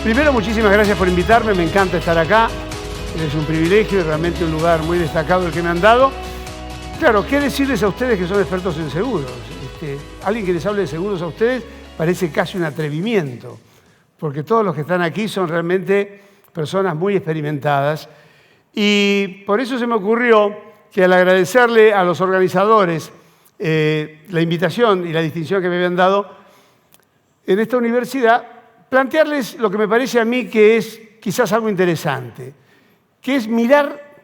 Primero, muchísimas gracias por invitarme, me encanta estar acá. Es un privilegio y realmente un lugar muy destacado el que me han dado. Claro, ¿qué decirles a ustedes que son expertos en seguros? Alguien que les hable de seguros a ustedes parece casi un atrevimiento, porque todos los que están aquí son realmente personas muy experimentadas. Y por eso se me ocurrió que al agradecerle a los organizadores la invitación y la distinción que me habían dado en esta universidad, plantearles lo que me parece a mí que es quizás algo interesante, que es mirar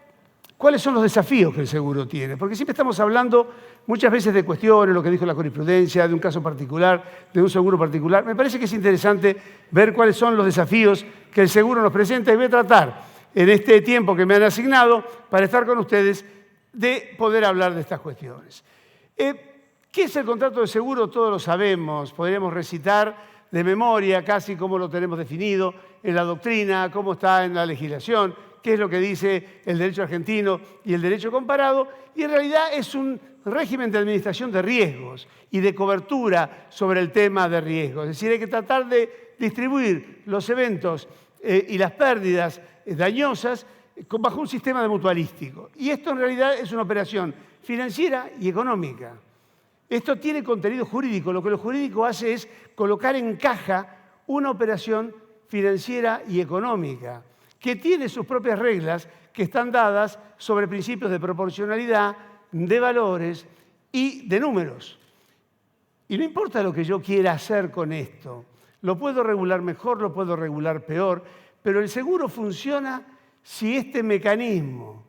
cuáles son los desafíos que el seguro tiene. Porque siempre estamos hablando muchas veces de cuestiones, lo que dijo la jurisprudencia, de un caso particular, de un seguro particular. Me parece que es interesante ver cuáles son los desafíos que el seguro nos presenta y voy a tratar en este tiempo que me han asignado para estar con ustedes de poder hablar de estas cuestiones. ¿Qué es el contrato de seguro? Todos lo sabemos, podríamos recitar de memoria casi cómo lo tenemos definido en la doctrina, cómo está en la legislación, qué es lo que dice el derecho argentino y el derecho comparado, y en realidad es un régimen de administración de riesgos y de cobertura sobre el tema de riesgos. Es decir, hay que tratar de distribuir los eventos y las pérdidas dañosas bajo un sistema de mutualístico. Y esto en realidad es una operación financiera y económica. Esto tiene contenido jurídico. Lo que lo jurídico hace es colocar en caja una operación financiera y económica que tiene sus propias reglas que están dadas sobre principios de proporcionalidad, de valores y de números. Y no importa lo que yo quiera hacer con esto, lo puedo regular mejor, lo puedo regular peor, pero el seguro funciona si este mecanismo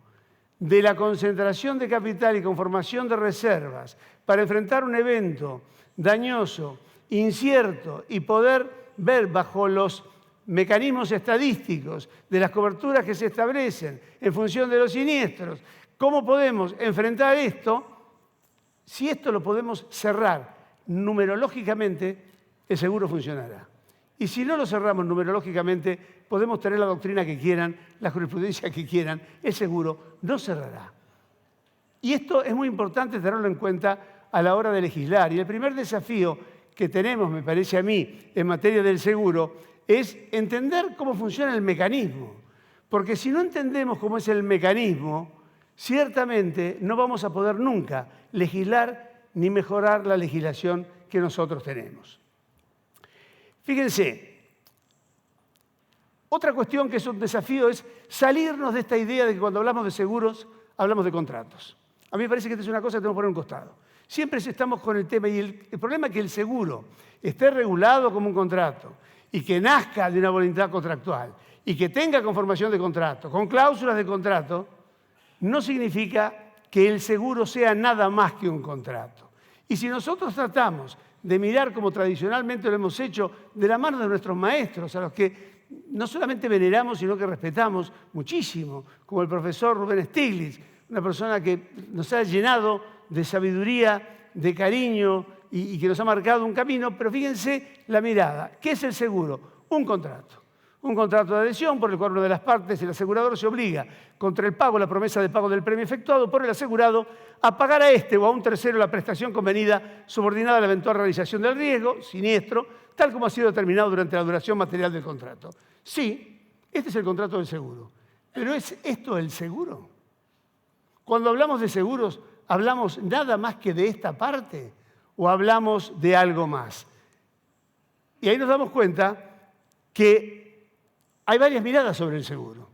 de la concentración de capital y conformación de reservas para enfrentar un evento dañoso, incierto y poder ver bajo los mecanismos estadísticos de las coberturas que se establecen en función de los siniestros, cómo podemos enfrentar esto. Si esto lo podemos cerrar numerológicamente, el seguro funcionará. Y si no lo cerramos numerológicamente, podemos tener la doctrina que quieran, la jurisprudencia que quieran, el seguro no cerrará. Y esto es muy importante tenerlo en cuenta a la hora de legislar. Y el primer desafío que tenemos, me parece a mí, en materia del seguro, es entender cómo funciona el mecanismo. Porque si no entendemos cómo es el mecanismo, ciertamente no vamos a poder nunca legislar ni mejorar la legislación que nosotros tenemos. Fíjense, otra cuestión que es un desafío es salirnos de esta idea de que cuando hablamos de seguros, hablamos de contratos. A mí me parece que esta es una cosa que tenemos que poner a un costado. Siempre estamos con el tema, y el problema es que el seguro esté regulado como un contrato y que nazca de una voluntad contractual y que tenga conformación de contrato, con cláusulas de contrato, no significa que el seguro sea nada más que un contrato. Y si nosotros tratamos de mirar como tradicionalmente lo hemos hecho, de la mano de nuestros maestros, a los que no solamente veneramos, sino que respetamos muchísimo, como el profesor Rubén Stiglitz, una persona que nos ha llenado de sabiduría, de cariño y que nos ha marcado un camino, pero fíjense la mirada. ¿Qué es el seguro? Un contrato. Un contrato de adhesión por el cual una de las partes, el asegurador, se obliga contra el pago, la promesa de pago del premio efectuado por el asegurado, a pagar a este o a un tercero la prestación convenida subordinada a la eventual realización del riesgo, siniestro, tal como ha sido determinado durante la duración material del contrato. Sí, este es el contrato del seguro. Pero ¿es esto el seguro? Cuando hablamos de seguros, ¿hablamos nada más que de esta parte o hablamos de algo más? Y ahí nos damos cuenta que hay varias miradas sobre el seguro.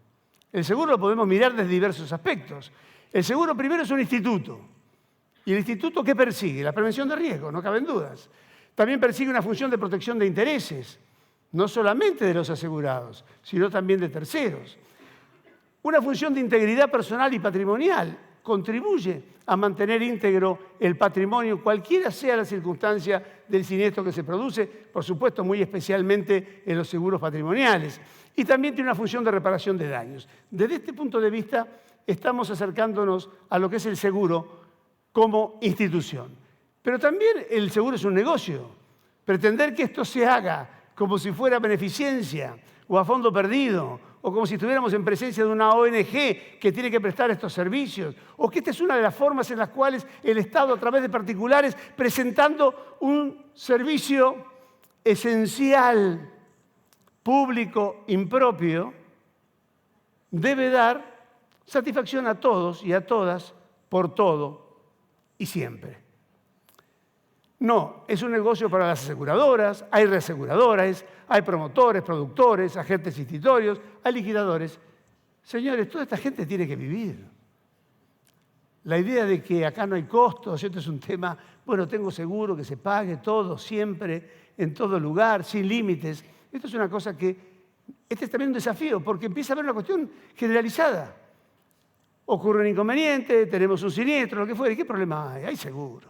El seguro lo podemos mirar desde diversos aspectos. El seguro primero es un instituto. ¿Y el instituto qué persigue? La prevención de riesgos, no caben dudas. También persigue una función de protección de intereses, no solamente de los asegurados, sino también de terceros. Una función de integridad personal y patrimonial. Contribuye a mantener íntegro el patrimonio, cualquiera sea la circunstancia del siniestro que se produce, por supuesto, muy especialmente en los seguros patrimoniales. Y también tiene una función de reparación de daños. Desde este punto de vista, estamos acercándonos a lo que es el seguro como institución. Pero también el seguro es un negocio. Pretender que esto se haga como si fuera beneficencia o a fondo perdido, o como si estuviéramos en presencia de una ONG que tiene que prestar estos servicios, o que esta es una de las formas en las cuales el Estado, a través de particulares, presentando un servicio esencial público impropio debe dar satisfacción a todos y a todas por todo y siempre. No, es un negocio para las aseguradoras, hay reaseguradoras, hay promotores, productores, agentes institutorios, hay liquidadores. Señores, toda esta gente tiene que vivir. La idea de que acá no hay costos, esto es un tema, bueno, tengo seguro que se pague todo, siempre, en todo lugar, sin límites. Esto es una cosa que, este es también un desafío, porque empieza a haber una cuestión generalizada. Ocurre un inconveniente, tenemos un siniestro, lo que fuera, ¿y qué problema hay? Hay seguro.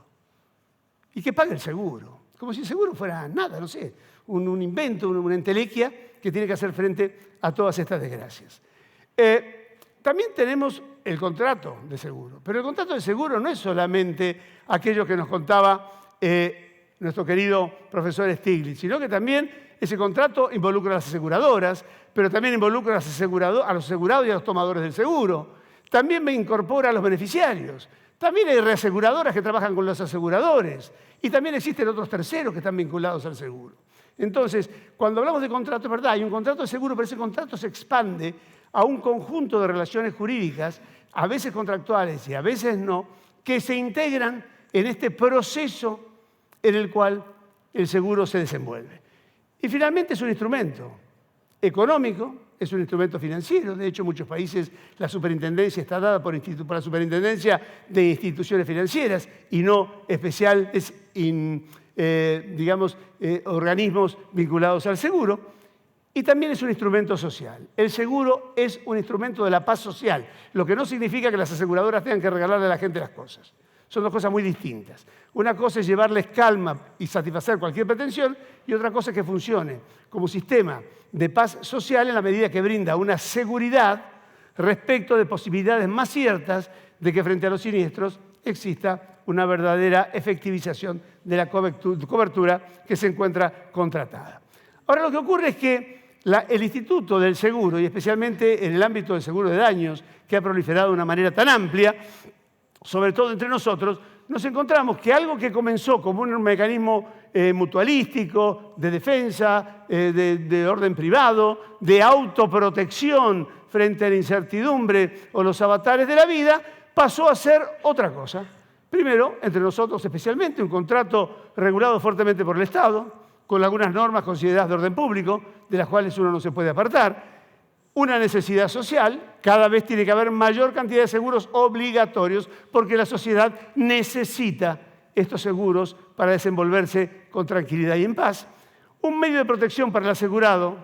¿Y qué paga el seguro? Como si el seguro fuera nada, no sé, un invento, una entelequia que tiene que hacer frente a todas estas desgracias. También tenemos el contrato de seguro, pero el contrato de seguro no es solamente aquello que nos contaba nuestro querido profesor Stiglitz, sino que también ese contrato involucra a las aseguradoras, pero también involucra a los asegurados y a los tomadores del seguro. También me incorpora a los beneficiarios. También hay reaseguradoras que trabajan con los aseguradores y también existen otros terceros que están vinculados al seguro. Entonces, cuando hablamos de contrato, es verdad, hay un contrato de seguro, pero ese contrato se expande a un conjunto de relaciones jurídicas, a veces contractuales y a veces no, que se integran en este proceso en el cual el seguro se desenvuelve. Y finalmente es un instrumento económico, es un instrumento financiero. De hecho, en muchos países la superintendencia está dada por la Superintendencia de Instituciones Financieras y no especiales, organismos vinculados al seguro. Y también es un instrumento social. El seguro es un instrumento de la paz social, lo que no significa que las aseguradoras tengan que regalarle a la gente las cosas. Son dos cosas muy distintas. Una cosa es llevarles calma y satisfacer cualquier pretensión, y otra cosa es que funcione como sistema de paz social en la medida que brinda una seguridad respecto de posibilidades más ciertas de que frente a los siniestros exista una verdadera efectivización de la cobertura que se encuentra contratada. Ahora, lo que ocurre es que el Instituto del Seguro, y especialmente en el ámbito del seguro de daños, que ha proliferado de una manera tan amplia, sobre todo entre nosotros, nos encontramos que algo que comenzó como un mecanismo mutualístico, de defensa, de orden privado, de autoprotección frente a la incertidumbre o los avatares de la vida, pasó a ser otra cosa. Primero, entre nosotros especialmente, un contrato regulado fuertemente por el Estado, con algunas normas consideradas de orden público, de las cuales uno no se puede apartar. Una necesidad social, cada vez tiene que haber mayor cantidad de seguros obligatorios porque la sociedad necesita estos seguros para desenvolverse con tranquilidad y en paz. Un medio de protección para el asegurado,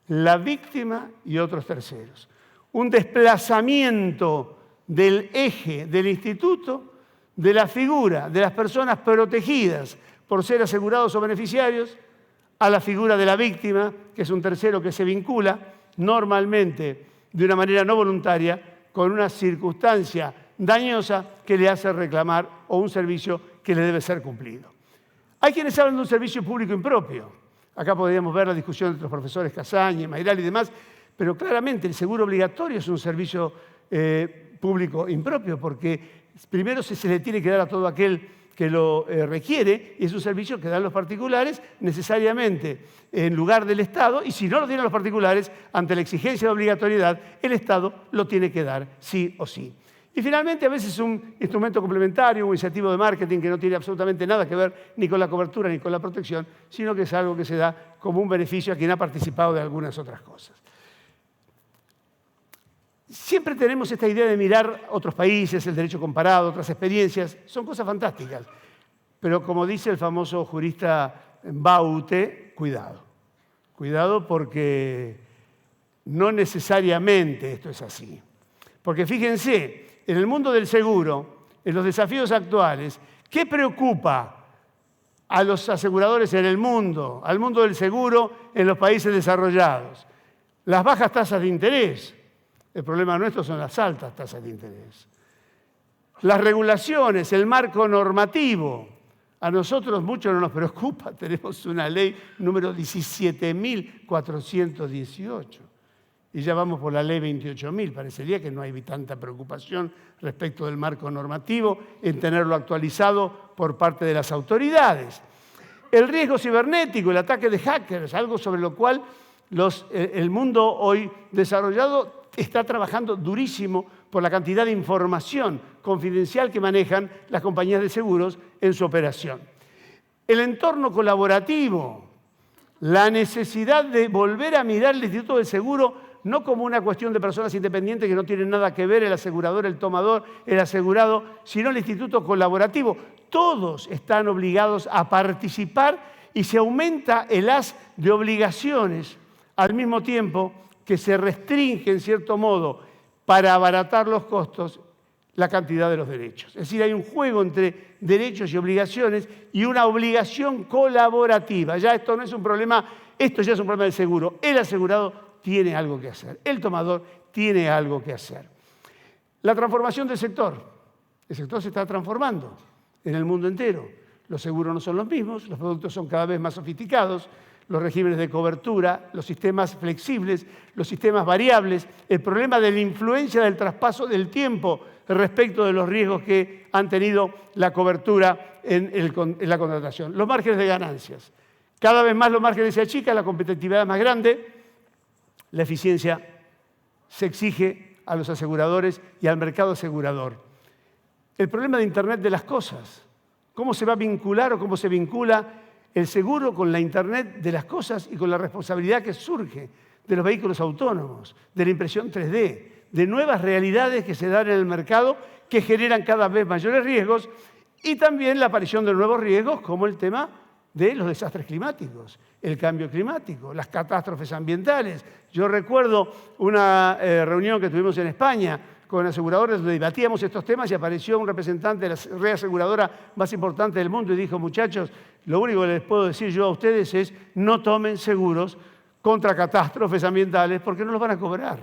la víctima y otros terceros. Un desplazamiento del eje del instituto, de la figura de las personas protegidas por ser asegurados o beneficiarios, a la figura de la víctima, que es un tercero que se vincula normalmente de una manera no voluntaria con una circunstancia dañosa que le hace reclamar o un servicio que le debe ser cumplido. Hay quienes hablan de un servicio público impropio. Acá podríamos ver la discusión entre los profesores Casaña, Mayral y demás, pero claramente el seguro obligatorio es un servicio público impropio porque primero se le tiene que dar a todo aquel que lo requiere, y es un servicio que dan los particulares necesariamente en lugar del Estado, y si no lo tienen los particulares, ante la exigencia de obligatoriedad, el Estado lo tiene que dar sí o sí. Y finalmente, a veces es un instrumento complementario, un incentivo de marketing que no tiene absolutamente nada que ver ni con la cobertura ni con la protección, sino que es algo que se da como un beneficio a quien ha participado de algunas otras cosas. Siempre tenemos esta idea de mirar otros países, el derecho comparado, otras experiencias. Son cosas fantásticas. Pero como dice el famoso jurista Baute, cuidado. Cuidado porque no necesariamente esto es así. Porque fíjense, en el mundo del seguro, en los desafíos actuales, ¿qué preocupa a los aseguradores en el mundo, al mundo del seguro en los países desarrollados? Las bajas tasas de interés. El problema nuestro son las altas tasas de interés. Las regulaciones, el marco normativo, a nosotros mucho no nos preocupa. Tenemos una ley número 17.418 y ya vamos por la ley 28.000. Parecería que no hay tanta preocupación respecto del marco normativo en tenerlo actualizado por parte de las autoridades. El riesgo cibernético, el ataque de hackers, algo sobre lo cual El mundo hoy desarrollado está trabajando durísimo por la cantidad de información confidencial que manejan las compañías de seguros en su operación. El entorno colaborativo, la necesidad de volver a mirar el Instituto del Seguro no como una cuestión de personas independientes que no tienen nada que ver, el asegurador, el tomador, el asegurado, sino el instituto colaborativo. Todos están obligados a participar y se aumenta el haz de obligaciones al mismo tiempo que se restringe, en cierto modo, para abaratar los costos, la cantidad de los derechos. Es decir, hay un juego entre derechos y obligaciones y una obligación colaborativa. Ya esto no es un problema, esto ya es un problema del seguro. El asegurado tiene algo que hacer, el tomador tiene algo que hacer. La transformación del sector. El sector se está transformando en el mundo entero. Los seguros no son los mismos, los productos son cada vez más sofisticados, los regímenes de cobertura, los sistemas flexibles, los sistemas variables, el problema de la influencia del traspaso del tiempo respecto de los riesgos que han tenido la cobertura en la contratación. Los márgenes de ganancias. Cada vez más los márgenes se achican, la competitividad es más grande, la eficiencia se exige a los aseguradores y al mercado asegurador. El problema de Internet de las cosas. ¿Cómo se va a vincular o cómo se vincula el seguro con la Internet de las cosas y con la responsabilidad que surge de los vehículos autónomos, de la impresión 3D, de nuevas realidades que se dan en el mercado que generan cada vez mayores riesgos y también la aparición de nuevos riesgos como el tema de los desastres climáticos, el cambio climático, las catástrofes ambientales. Yo recuerdo una reunión que tuvimos en España con aseguradores donde debatíamos estos temas y apareció un representante de la reaseguradora más importante del mundo y dijo, muchachos, lo único que les puedo decir yo a ustedes es no tomen seguros contra catástrofes ambientales porque no los van a cobrar,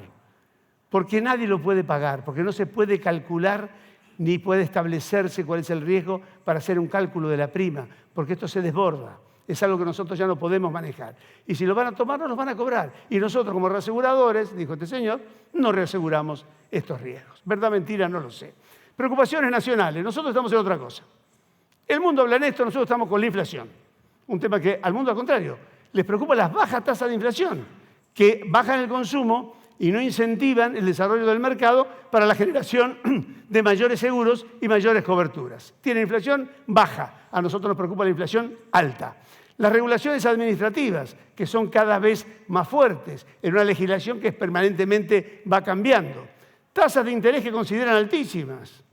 porque nadie lo puede pagar, porque no se puede calcular ni puede establecerse cuál es el riesgo para hacer un cálculo de la prima, porque esto se desborda. Es algo que nosotros ya no podemos manejar. Y si lo van a tomar, no los van a cobrar. Y nosotros, como reaseguradores, dijo este señor, no reaseguramos estos riesgos. ¿Verdad, mentira? No lo sé. Preocupaciones nacionales. Nosotros estamos en otra cosa. El mundo habla en esto, nosotros estamos con la inflación. Un tema que al mundo, al contrario, les preocupa las bajas tasas de inflación, que bajan el consumo y no incentivan el desarrollo del mercado para la generación de mayores seguros y mayores coberturas. Tienen inflación baja, a nosotros nos preocupa la inflación alta. Las regulaciones administrativas, que son cada vez más fuertes, en una legislación que permanentemente va cambiando. Tasas de interés que consideran altísimas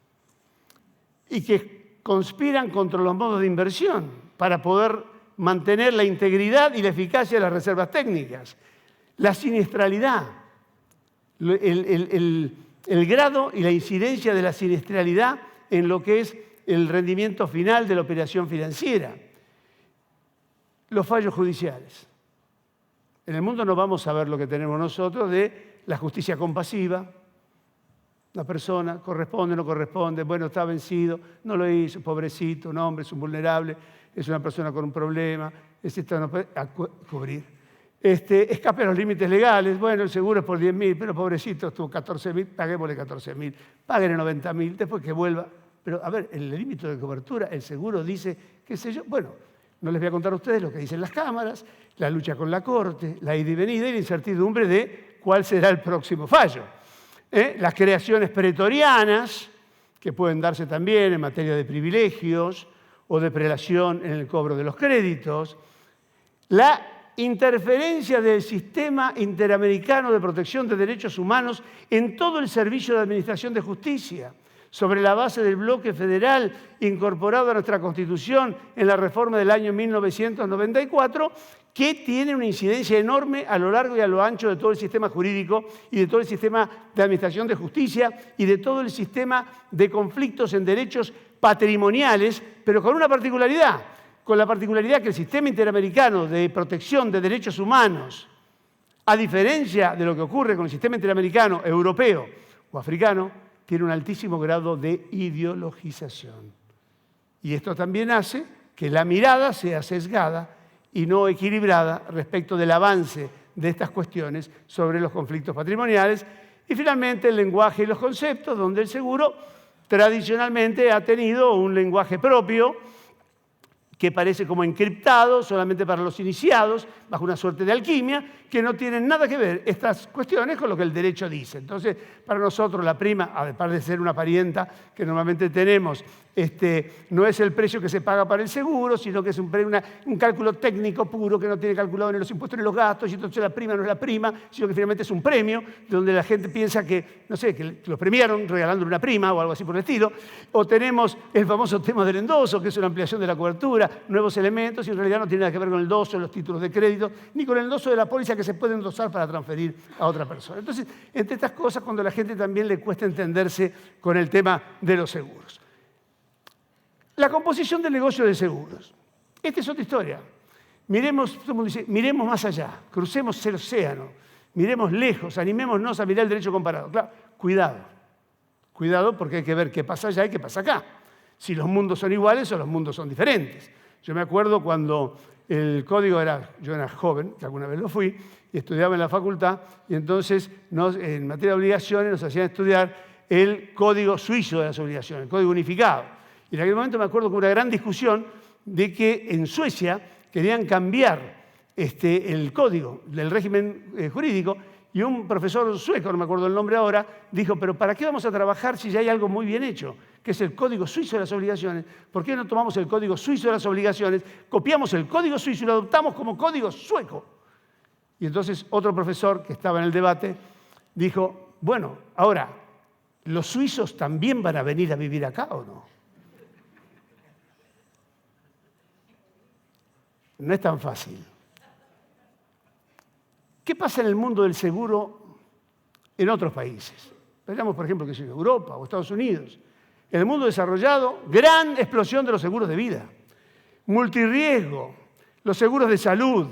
y que conspiran contra los modos de inversión para poder mantener la integridad y la eficacia de las reservas técnicas. La siniestralidad. El grado y la incidencia de la siniestralidad en lo que es el rendimiento final de la operación financiera. Los fallos judiciales. En el mundo no vamos a ver lo que tenemos nosotros de la justicia compasiva. La persona corresponde, no corresponde, bueno, está vencido, no lo hizo, pobrecito, un hombre, es un vulnerable, es una persona con un problema, esto no puede cubrir. Escape a los límites legales, bueno, el seguro es por 10.000, pero pobrecito, estuvo 14.000, paguémosle 14.000, páguenle 90.000, después que vuelva. Pero, a ver, el límite de cobertura, el seguro dice, qué sé yo, bueno, no les voy a contar a ustedes lo que dicen las cámaras, la lucha con la Corte, la ida y venida y la incertidumbre de cuál será el próximo fallo. Las creaciones pretorianas, que pueden darse también en materia de privilegios o de prelación en el cobro de los créditos, la interferencia del sistema interamericano de protección de derechos humanos en todo el servicio de administración de justicia, sobre la base del bloque federal incorporado a nuestra Constitución en la reforma del año 1994, que tiene una incidencia enorme a lo largo y a lo ancho de todo el sistema jurídico y de todo el sistema de administración de justicia y de todo el sistema de conflictos en derechos patrimoniales, pero con una particularidad, con la particularidad que el sistema interamericano de protección de derechos humanos, a diferencia de lo que ocurre con el sistema interamericano europeo o africano, tiene un altísimo grado de ideologización. Y esto también hace que la mirada sea sesgada y no equilibrada respecto del avance de estas cuestiones sobre los conflictos patrimoniales. Y finalmente el lenguaje y los conceptos, donde el seguro tradicionalmente ha tenido un lenguaje propio que parece como encriptado solamente para los iniciados, bajo una suerte de alquimia, que no tienen nada que ver estas cuestiones con lo que el derecho dice. Entonces, para nosotros la prima, además de ser una parienta que normalmente tenemos, no es el precio que se paga para el seguro, sino que es un cálculo técnico puro que no tiene calculado ni los impuestos ni los gastos, y entonces la prima no es la prima, sino que finalmente es un premio, donde la gente piensa que, no sé, que los premiaron regalándole una prima o algo así por el estilo. O tenemos el famoso tema del endoso, que es una ampliación de la cobertura, nuevos elementos, y en realidad no tiene nada que ver con el endoso, los títulos de crédito, ni con el endoso de la póliza que se puede endosar para transferir a otra persona. Entonces, entre estas cosas, cuando a la gente también le cuesta entenderse con el tema de los seguros. La composición del negocio de seguros. Esta es otra historia. Miremos, todo el mundo dice, miremos más allá, crucemos el océano, miremos lejos, animémonos a mirar el derecho comparado. Claro, cuidado. Cuidado porque hay que ver qué pasa allá y qué pasa acá. Si los mundos son iguales o los mundos son diferentes. Yo me acuerdo cuando el código yo era joven, que alguna vez lo fui, y estudiaba en la facultad, y entonces en materia de obligaciones nos hacían estudiar el código suizo de las obligaciones, el código unificado. Y en aquel momento me acuerdo que hubo una gran discusión de que en Suecia querían cambiar el código del régimen jurídico, y un profesor sueco, no me acuerdo el nombre ahora, dijo, pero ¿para qué vamos a trabajar si ya hay algo muy bien hecho, que es el Código Suizo de las Obligaciones? ¿Por qué no tomamos el Código Suizo de las Obligaciones, copiamos el Código Suizo y lo adoptamos como código sueco? Y entonces otro profesor que estaba en el debate dijo, bueno, ahora, ¿los suizos también van a venir a vivir acá o no? No es tan fácil. ¿Qué pasa en el mundo del seguro en otros países? Veamos, por ejemplo, que es en Europa o Estados Unidos. En el mundo desarrollado, gran explosión de los seguros de vida, multirriesgo, los seguros de salud.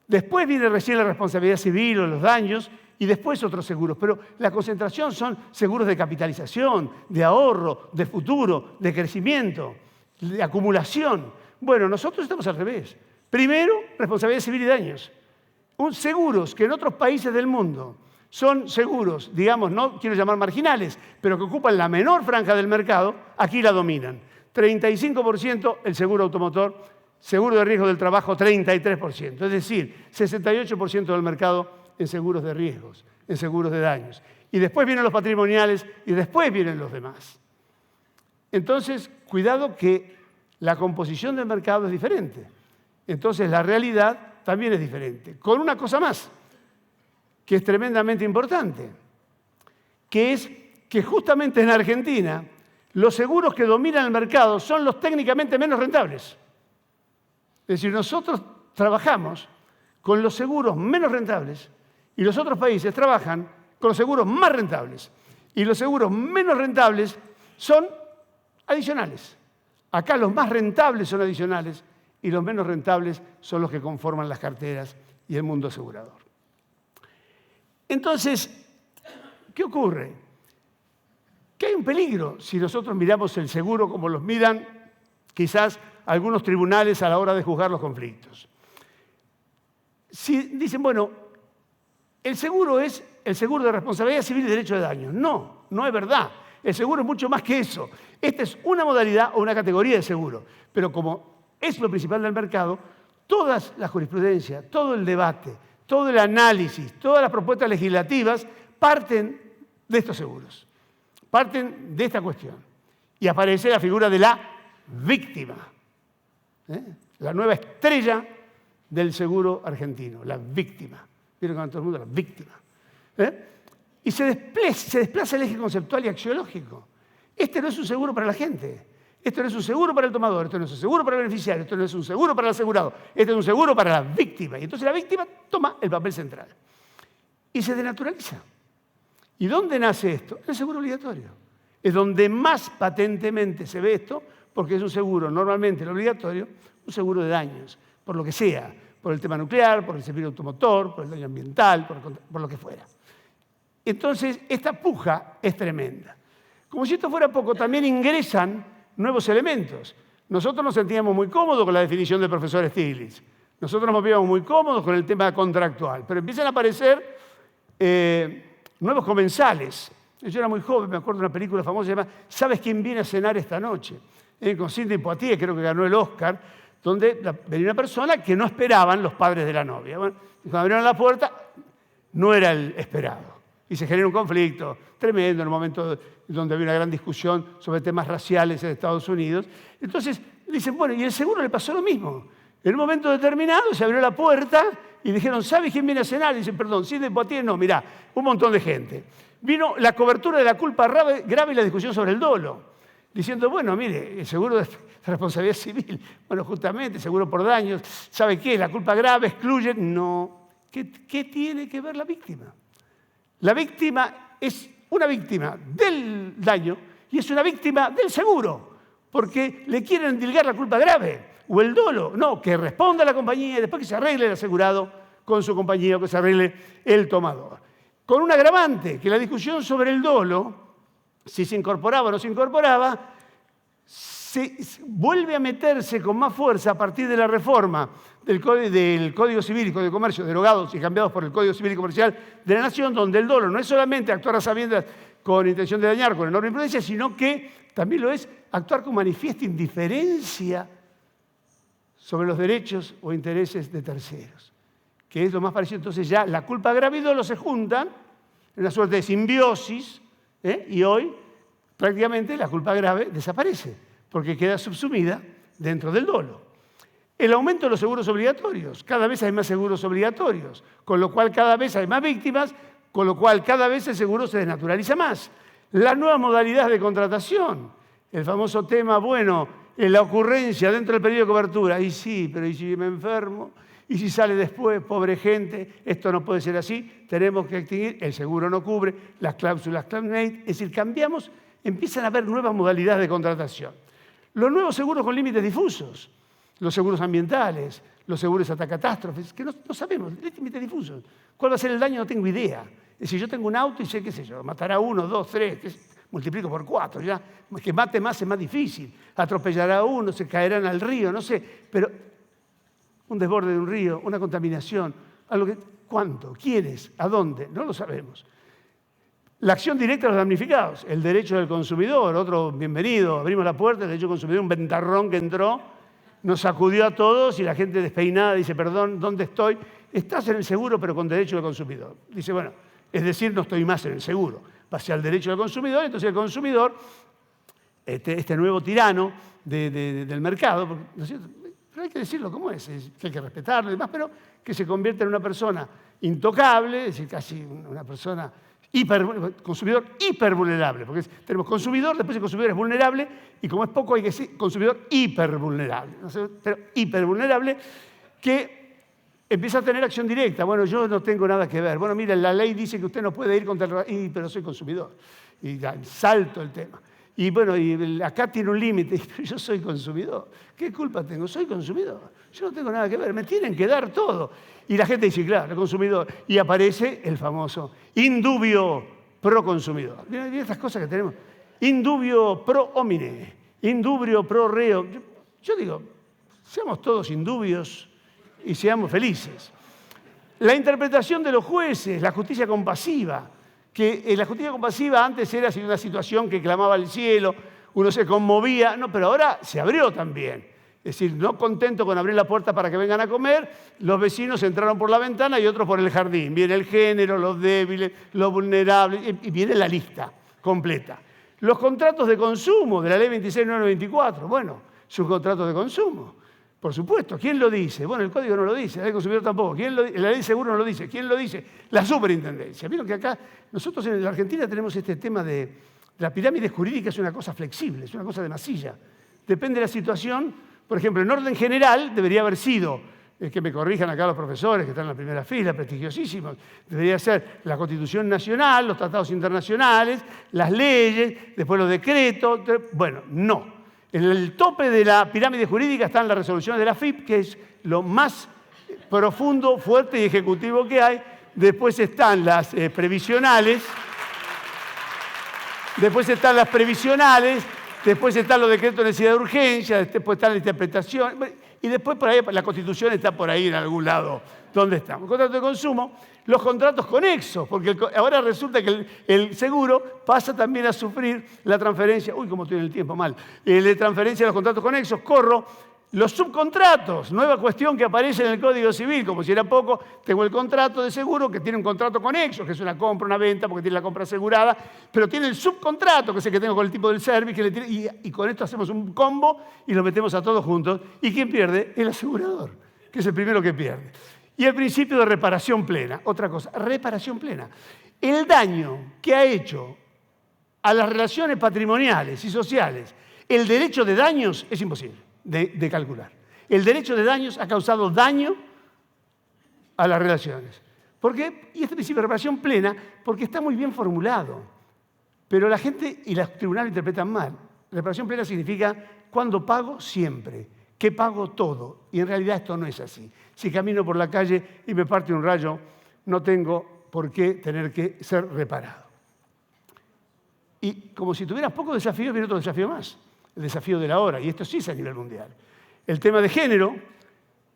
Después viene recién la responsabilidad civil o los daños y después otros seguros. Pero la concentración son seguros de capitalización, de ahorro, de futuro, de crecimiento, de acumulación. Bueno, nosotros estamos al revés. Primero, responsabilidad civil y daños. Seguros que en otros países del mundo son seguros, digamos, no quiero llamar marginales, pero que ocupan la menor franja del mercado, aquí la dominan. 35% el seguro automotor, seguro de riesgo del trabajo 33%. Es decir, 68% del mercado en seguros de riesgos, en seguros de daños. Y después vienen los patrimoniales y después vienen los demás. Entonces, cuidado que la composición del mercado es diferente. Entonces, la realidad también es diferente. Con una cosa más, que es tremendamente importante, que es que justamente en Argentina los seguros que dominan el mercado son los técnicamente menos rentables. Es decir, nosotros trabajamos con los seguros menos rentables y los otros países trabajan con los seguros más rentables. Y los seguros menos rentables son adicionales. Acá los más rentables son adicionales y los menos rentables son los que conforman las carteras y el mundo asegurador. Entonces, ¿qué ocurre? Que hay un peligro si nosotros miramos el seguro como los miran quizás algunos tribunales a la hora de juzgar los conflictos. Si dicen, bueno, el seguro es el seguro de responsabilidad civil y derecho de daños. No, no es verdad. El seguro es mucho más que eso. Esta es una modalidad o una categoría de seguro. Pero como es lo principal del mercado, toda la jurisprudencia, todo el debate, todo el análisis, todas las propuestas legislativas parten de estos seguros, parten de esta cuestión. Y aparece la figura de la víctima, la nueva estrella del seguro argentino, la víctima. Vieron con todo el mundo la víctima. Y se desplaza el eje conceptual y axiológico. Este no es un seguro para la gente. Esto no es un seguro para el tomador, esto no es un seguro para el beneficiario, esto no es un seguro para el asegurado, este es un seguro para la víctima. Y entonces la víctima toma el papel central. Y se denaturaliza. ¿Y dónde nace esto? En el seguro obligatorio. Es donde más patentemente se ve esto, porque es un seguro, normalmente el obligatorio, un seguro de daños, por lo que sea, por el tema nuclear, por el servicio automotor, por el daño ambiental, por lo que fuera. Entonces, esta puja es tremenda. Como si esto fuera poco, también ingresan nuevos elementos. Nosotros nos sentíamos muy cómodos con la definición del profesor Stiglitz. Nosotros nos veíamos muy cómodos con el tema contractual. Pero empiezan a aparecer nuevos comensales. Yo era muy joven, me acuerdo de una película famosa que se llama ¿Sabes quién viene a cenar esta noche? Con Sidney Poitier, creo que ganó el Oscar, donde venía una persona que no esperaban los padres de la novia. Bueno, cuando abrieron la puerta, no era el esperado. Y se genera un conflicto tremendo en un momento donde había una gran discusión sobre temas raciales en Estados Unidos. Entonces dicen, bueno, y el seguro le pasó lo mismo. En un momento determinado se abrió la puerta y dijeron, ¿sabe quién viene a cenar? Y dicen, perdón, ¿sí de Poitiers? No, mirá, un montón de gente. Vino la cobertura de la culpa grave y la discusión sobre el dolo, diciendo, bueno, mire, el seguro de responsabilidad civil, bueno, justamente, seguro por daños, ¿sabe qué? La culpa grave excluye, no. ¿Qué tiene que ver la víctima? La víctima es una víctima del daño y es una víctima del seguro, porque le quieren endilgar la culpa grave o el dolo. No, que responda la compañía y después que se arregle el asegurado con su compañía o que se arregle el tomador. Con un agravante, que la discusión sobre el dolo, si se incorporaba o no se incorporaba, se vuelve a meterse con más fuerza a partir de la reforma del Código Civil y Código de Comercio, derogados y cambiados por el Código Civil y Comercial de la Nación, donde el dolo no es solamente actuar a sabiendas con intención de dañar, con enorme imprudencia, sino que también lo es actuar con manifiesta indiferencia sobre los derechos o intereses de terceros, que es lo más parecido. Entonces ya la culpa grave y dolo se juntan en una suerte de simbiosis, y hoy prácticamente la culpa grave desaparece, porque queda subsumida dentro del dolo. El aumento de los seguros obligatorios. Cada vez hay más seguros obligatorios, con lo cual cada vez hay más víctimas, con lo cual cada vez el seguro se desnaturaliza más. Las nuevas modalidades de contratación. El famoso tema, bueno, la ocurrencia dentro del periodo de cobertura. Y sí, pero ¿y si me enfermo? ¿Y si sale después? Pobre gente, esto no puede ser así, tenemos que extinguir, el seguro no cubre, las cláusulas claimant, es decir, cambiamos, empiezan a haber nuevas modalidades de contratación. Los nuevos seguros con límites difusos, los seguros ambientales, los seguros hasta catástrofes, que no sabemos, límites difusos. ¿Cuál va a ser el daño? No tengo idea. Es decir, yo tengo un auto y sé, qué sé yo, matará 1, 2, 3, multiplico por 4, ya, que mate más es más difícil. Atropellará a uno, se caerán al río, no sé, pero un desborde de un río, una contaminación, algo que, ¿cuánto? ¿Quiénes? ¿A dónde? No lo sabemos. La acción directa de los damnificados, el derecho del consumidor, otro bienvenido, abrimos la puerta, el derecho del consumidor, un ventarrón que entró, nos sacudió a todos y la gente despeinada dice, perdón, ¿dónde estoy? Estás en el seguro pero con derecho del consumidor. Dice, bueno, es decir, no estoy más en el seguro, pasé al derecho del consumidor, entonces el consumidor, este nuevo tirano del mercado, ¿no es cierto? Pero hay que decirlo como es, que hay que respetarlo y demás, pero que se convierte en una persona intocable, es decir, casi una persona consumidor hipervulnerable, porque tenemos consumidor, después el consumidor es vulnerable, y como es poco hay que decir consumidor hipervulnerable, ¿no? Pero hipervulnerable, que empieza a tener acción directa. Bueno, yo no tengo nada que ver. Bueno, mira, la ley dice que usted no puede ir contra el... pero soy consumidor. Y salto el tema. Y bueno, y acá tiene un límite, pero yo soy consumidor. ¿Qué culpa tengo? Soy consumidor. Yo no tengo nada que ver, me tienen que dar todo. Y la gente dice, claro, el consumidor. Y aparece el famoso indubio pro consumidor. Miren estas cosas que tenemos. Indubio pro homine, indubio pro reo. Yo digo, seamos todos indubios y seamos felices. La interpretación de los jueces, la justicia compasiva, que la justicia compasiva antes era una situación que clamaba al cielo, uno se conmovía, no, pero ahora se abrió también. Es decir, no contento con abrir la puerta para que vengan a comer, los vecinos entraron por la ventana y otros por el jardín. Viene el género, los débiles, los vulnerables, y viene la lista completa. Los contratos de consumo de la ley 26.924, bueno, son contratos de consumo. Por supuesto, ¿quién lo dice? Bueno, el código no lo dice, la ley del consumidor tampoco. ¿Quién lo dice? La ley de seguro no lo dice. ¿Quién lo dice? La superintendencia. Vieron que acá, nosotros en la Argentina tenemos este tema de la pirámide jurídica, es una cosa flexible, es una cosa de masilla. Depende de la situación. Por ejemplo, en orden general debería haber sido, que me corrijan acá los profesores que están en la primera fila, prestigiosísimos, debería ser la Constitución Nacional, los tratados internacionales, las leyes, después los decretos. Bueno, no. En el tope de la pirámide jurídica están las resoluciones de la FIP, que es lo más profundo, fuerte y ejecutivo que hay. Después están las previsionales. Después están las previsionales. Después están los decretos de necesidad de urgencia. Después está la interpretación. Y después por ahí la Constitución está por ahí en algún lado. ¿Dónde estamos? Contratos de consumo. Los contratos conexos, porque ahora resulta que el seguro pasa también a sufrir la transferencia, uy, cómo estoy en el tiempo, mal, la transferencia de los contratos conexos, corro, Los subcontratos, nueva cuestión que aparece en el Código Civil, como si era poco, tengo el contrato de seguro que tiene un contrato conexo, que es una compra, una venta, porque tiene la compra asegurada, pero tiene el subcontrato, que es el que tengo con el tipo del service, y con esto hacemos un combo y lo metemos a todos juntos. ¿Y quién pierde? El asegurador, que es el primero que pierde. Y el principio de reparación plena, otra cosa, reparación plena. El daño que ha hecho a las relaciones patrimoniales y sociales el derecho de daños es imposible de calcular. El derecho de daños ha causado daño a las relaciones. ¿Por qué? Y este principio de reparación plena, porque está muy bien formulado. Pero la gente y los tribunales interpretan mal. Reparación plena significa cuando pago siempre, que pago todo. Y en realidad esto no es así. Si camino por la calle y me parte un rayo, no tengo por qué tener que ser reparado. Y como si tuvieras pocos desafíos, viene otro desafío más. El desafío de la hora, y esto sí es a nivel mundial. El tema de género,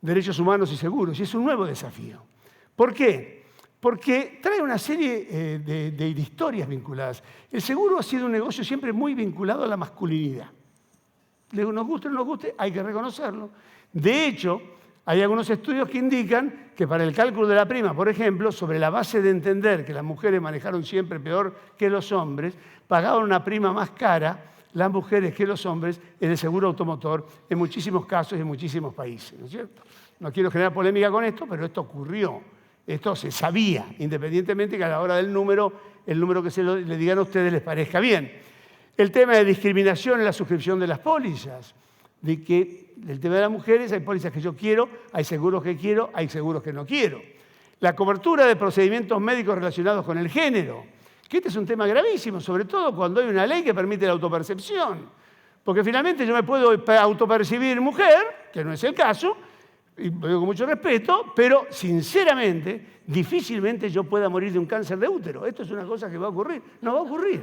derechos humanos y seguros, y es un nuevo desafío. ¿Por qué? Porque trae una serie de historias vinculadas. El seguro ha sido un negocio siempre muy vinculado a la masculinidad. Nos guste o no nos guste, hay que reconocerlo. De hecho, hay algunos estudios que indican que para el cálculo de la prima, por ejemplo, sobre la base de entender que las mujeres manejaron siempre peor que los hombres, pagaban una prima más cara las mujeres que los hombres en el seguro automotor en muchísimos casos y en muchísimos países, ¿no es cierto? No quiero generar polémica con esto, pero esto ocurrió. Esto se sabía, independientemente que a la hora del número, el número que le digan a ustedes les parezca bien. El tema de discriminación en la suscripción de las pólizas, de que el tema de las mujeres, hay pólizas que yo quiero, hay seguros que quiero, hay seguros que no quiero. La cobertura de procedimientos médicos relacionados con el género, que este es un tema gravísimo, sobre todo cuando hay una ley que permite la autopercepción. Porque finalmente yo me puedo autopercibir mujer, que no es el caso, y lo digo con mucho respeto, pero sinceramente, difícilmente yo pueda morir de un cáncer de útero. Esto es una cosa que va a ocurrir. No va a ocurrir.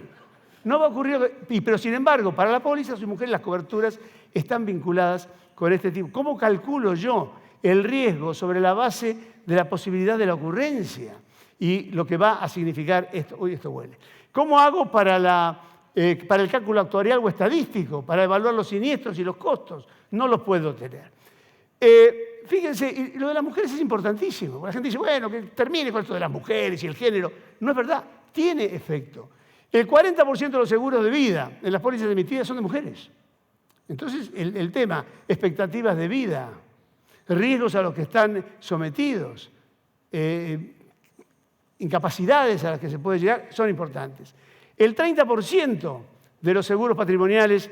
No va a ocurrir. Pero sin embargo, para la póliza, soy mujer, las coberturas están vinculadas con este tipo. ¿Cómo calculo yo el riesgo sobre la base de la posibilidad de la ocurrencia? Y lo que va a significar esto. Uy, esto huele. ¿Cómo hago para el cálculo actuarial o estadístico, para evaluar los siniestros y los costos? No los puedo tener. Fíjense, y lo de las mujeres es importantísimo. La gente dice, bueno, que termine con esto de las mujeres y el género. No es verdad, tiene efecto. El 40% de los seguros de vida en las pólizas emitidas son de mujeres. Entonces, el tema, expectativas de vida, riesgos a los que están sometidos, incapacidades a las que se puede llegar, son importantes. El 30% de los seguros patrimoniales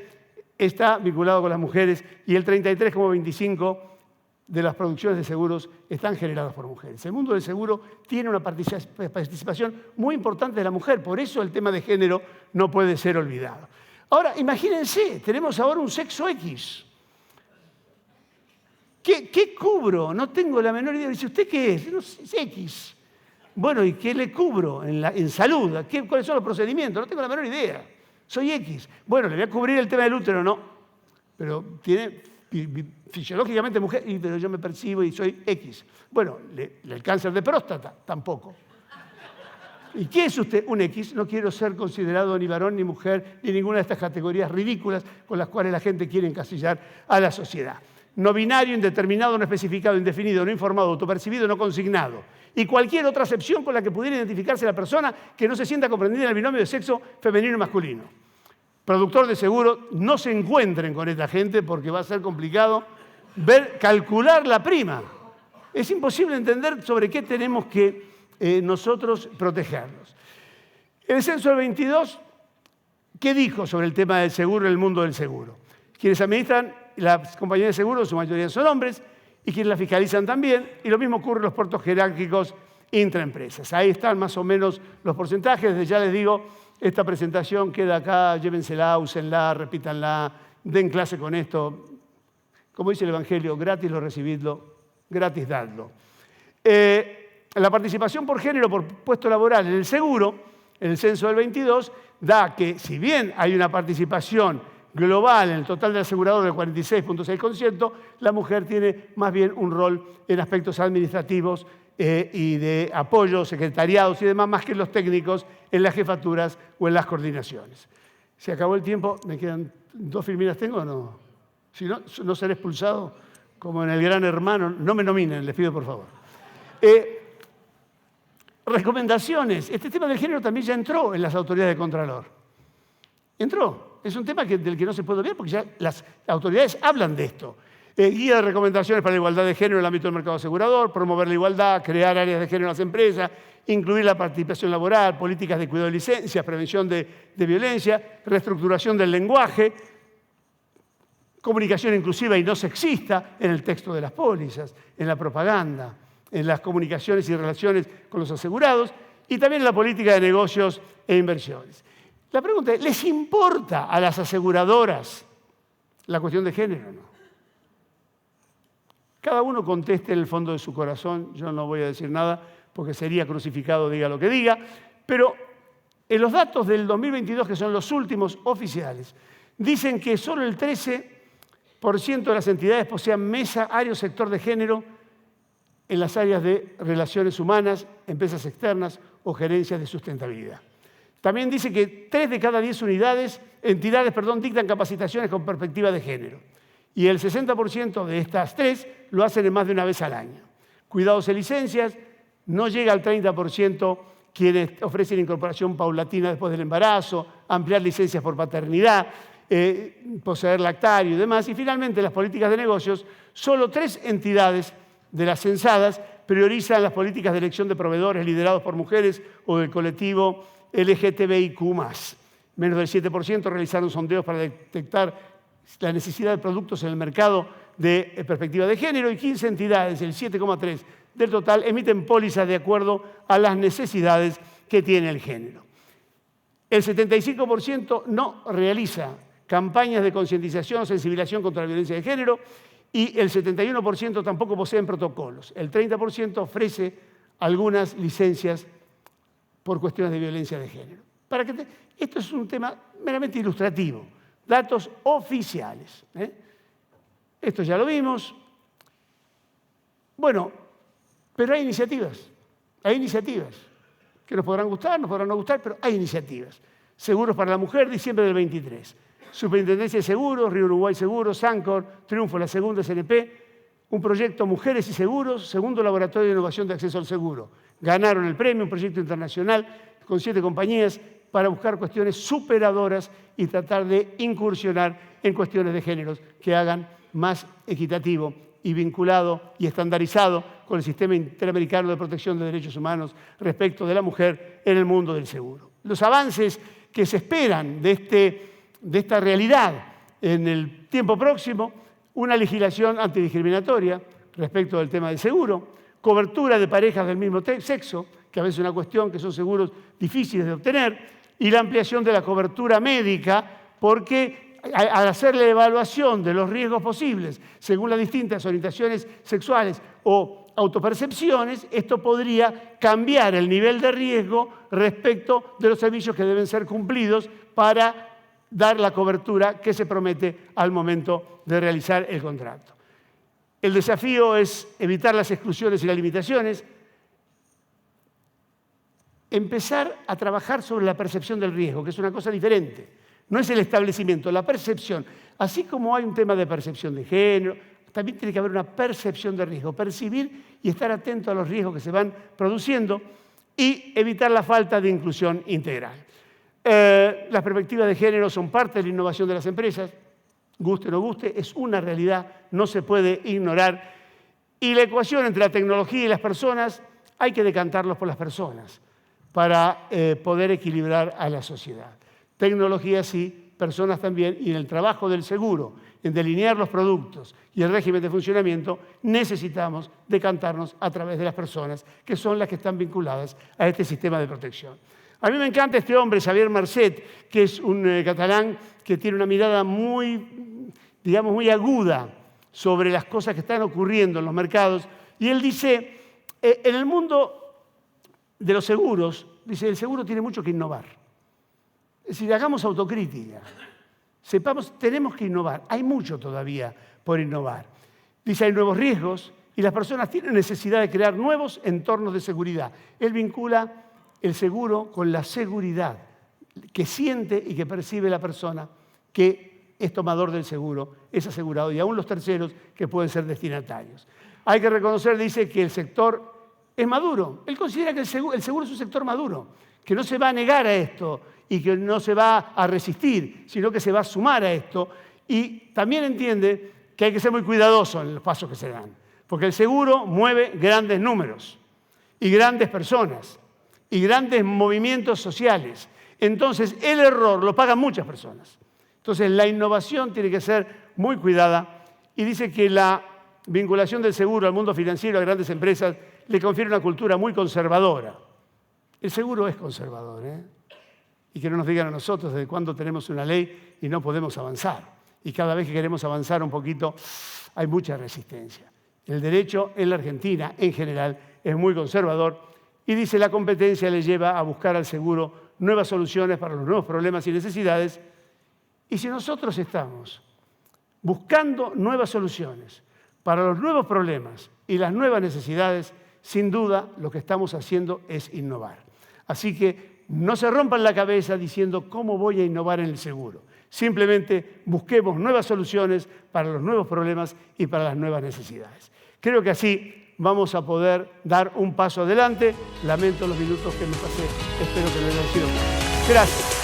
está vinculado con las mujeres y el 33,25% de las producciones de seguros están generadas por mujeres. El mundo del seguro tiene una participación muy importante de la mujer, por eso el tema de género no puede ser olvidado. Ahora, imagínense, tenemos ahora un sexo X. ¿Qué cubro? No tengo la menor idea. Dice, ¿usted qué es? No sé, es X. Bueno, ¿y qué le cubro en salud? ¿Cuáles son los procedimientos? No tengo la menor idea. Soy X. Bueno, le voy a cubrir el tema del útero, no. Pero tiene fisiológicamente mujer, pero yo me percibo y soy X. Bueno, el cáncer de próstata, tampoco. ¿Y qué es usted? Un X. No quiero ser considerado ni varón, ni mujer, ni ninguna de estas categorías ridículas con las cuales la gente quiere encasillar a la sociedad. No binario, indeterminado, no especificado, indefinido, no informado, autopercibido, no consignado. Y cualquier otra acepción con la que pudiera identificarse la persona que no se sienta comprendida en el binomio de sexo femenino y masculino. Productor de seguro, no se encuentren con esta gente porque va a ser complicado calcular la prima. Es imposible entender sobre qué tenemos que nosotros protegernos. El censo del 22, ¿qué dijo sobre el tema del seguro en el mundo del seguro? Quienes administran las compañías de seguros, su mayoría son hombres, y quienes la fiscalizan también, y lo mismo ocurre en los puestos jerárquicos intraempresas. Ahí están más o menos los porcentajes. Desde ya les digo, esta presentación queda acá, llévensela, úsenla, repítanla, den clase con esto. Como dice el Evangelio, gratis lo recibidlo, gratis dadlo. La participación por género, por puesto laboral en el seguro, en el censo del 22, da que si bien hay una participación global en el total del asegurador del 46,6%, la mujer tiene más bien un rol en aspectos administrativos y de apoyo, secretariados y demás, más que en los técnicos, en las jefaturas o en las coordinaciones. Se acabó el tiempo, me quedan 2 filminas, ¿tengo o no? Si no, no seré expulsado como en el Gran Hermano. No me nominen, les pido por favor. Recomendaciones. Este tema del género también ya entró en las autoridades de Contralor. Entró. Es un tema del que no se puede olvidar porque ya las autoridades hablan de esto. Guía de recomendaciones para la igualdad de género en el ámbito del mercado asegurador, promover la igualdad, crear áreas de género en las empresas, incluir la participación laboral, políticas de cuidado de licencias, prevención de violencia, reestructuración del lenguaje, comunicación inclusiva y no sexista en el texto de las pólizas, en la propaganda, en las comunicaciones y relaciones con los asegurados y también en la política de negocios e inversiones. La pregunta es, ¿les importa a las aseguradoras la cuestión de género o no? Cada uno conteste en el fondo de su corazón, yo no voy a decir nada porque sería crucificado, diga lo que diga, pero en los datos del 2022, que son los últimos oficiales, dicen que solo el 13% de las entidades posean mesa, área o sector de género en las áreas de relaciones humanas, empresas externas o gerencias de sustentabilidad. También dice que 3 de cada 10 entidades dictan capacitaciones con perspectiva de género. Y el 60% de estas 3 lo hacen en más de una vez al año. Cuidados y licencias, no llega al 30% quienes ofrecen incorporación paulatina después del embarazo, ampliar licencias por paternidad, poseer lactario y demás. Y finalmente, las políticas de negocios, solo 3 entidades de las censadas priorizan las políticas de elección de proveedores liderados por mujeres o del colectivo LGTBIQ+. Menos del 7% realizaron sondeos para detectar la necesidad de productos en el mercado de perspectiva de género y 15 entidades, el 7,3% del total, emiten pólizas de acuerdo a las necesidades que tiene el género. El 75% no realiza campañas de concientización o sensibilización contra la violencia de género y el 71% tampoco poseen protocolos. El 30% ofrece algunas licencias por cuestiones de violencia de género. Esto es un tema meramente ilustrativo. Datos oficiales. Esto ya lo vimos. Bueno, pero hay iniciativas. Hay iniciativas que nos podrán gustar, nos podrán no gustar, pero hay iniciativas. Seguros para la Mujer, diciembre del 23. Superintendencia de Seguros, Río Uruguay Seguros, Sancor, Triunfo, la segunda SNP. Un proyecto Mujeres y Seguros, segundo laboratorio de innovación de acceso al seguro. Ganaron el premio, un proyecto internacional con 7 compañías para buscar cuestiones superadoras y tratar de incursionar en cuestiones de géneros que hagan más equitativo y vinculado y estandarizado con el sistema interamericano de protección de derechos humanos respecto de la mujer en el mundo del seguro. Los avances que se esperan de esta realidad en el tiempo próximo, una legislación antidiscriminatoria respecto del tema del seguro, cobertura de parejas del mismo sexo, que a veces es una cuestión que son seguros difíciles de obtener, y la ampliación de la cobertura médica, porque al hacer la evaluación de los riesgos posibles según las distintas orientaciones sexuales o autopercepciones, esto podría cambiar el nivel de riesgo respecto de los servicios que deben ser cumplidos para dar la cobertura que se promete al momento de realizar el contrato. El desafío es evitar las exclusiones y las limitaciones, empezar a trabajar sobre la percepción del riesgo, que es una cosa diferente. No es el establecimiento, la percepción. Así como hay un tema de percepción de género, también tiene que haber una percepción de riesgo, percibir y estar atento a los riesgos que se van produciendo y evitar la falta de inclusión integral. Las perspectivas de género son parte de la innovación de las empresas, guste o no guste, es una realidad, no se puede ignorar. Y la ecuación entre la tecnología y las personas hay que decantarlos por las personas para poder equilibrar a la sociedad. Tecnología sí, personas también, y en el trabajo del seguro, en delinear los productos y el régimen de funcionamiento, necesitamos decantarnos a través de las personas, que son las que están vinculadas a este sistema de protección. A mí me encanta este hombre, Xavier Marcet, que es un catalán que tiene una mirada muy aguda sobre las cosas que están ocurriendo en los mercados, y él dice, en el mundo de los seguros, dice, el seguro tiene mucho que innovar. Es decir, hagamos autocrítica. Sepamos, tenemos que innovar. Hay mucho todavía por innovar. Dice, hay nuevos riesgos y las personas tienen necesidad de crear nuevos entornos de seguridad. Él vincula el seguro con la seguridad que siente y que percibe la persona que es tomador del seguro, es asegurado, y aún los terceros que pueden ser destinatarios. Hay que reconocer, dice, que el sector es maduro. Él considera que el seguro es un sector maduro, que no se va a negar a esto y que no se va a resistir, sino que se va a sumar a esto. Y también entiende que hay que ser muy cuidadoso en los pasos que se dan, porque el seguro mueve grandes números y grandes personas y grandes movimientos sociales. Entonces, el error lo pagan muchas personas. Entonces, la innovación tiene que ser muy cuidada y dice que la vinculación del seguro al mundo financiero, a grandes empresas, le confiere una cultura muy conservadora. El seguro es conservador, ¿eh? Y que no nos digan a nosotros desde cuándo tenemos una ley y no podemos avanzar. Y cada vez que queremos avanzar un poquito, hay mucha resistencia. El derecho en la Argentina, en general, es muy conservador y dice la competencia le lleva a buscar al seguro nuevas soluciones para los nuevos problemas y necesidades. Y si nosotros estamos buscando nuevas soluciones para los nuevos problemas y las nuevas necesidades, sin duda lo que estamos haciendo es innovar. Así que no se rompan la cabeza diciendo cómo voy a innovar en el seguro. Simplemente busquemos nuevas soluciones para los nuevos problemas y para las nuevas necesidades. Creo que así vamos a poder dar un paso adelante. Lamento los minutos que me pasé. Espero que lo hayan sido. Gracias.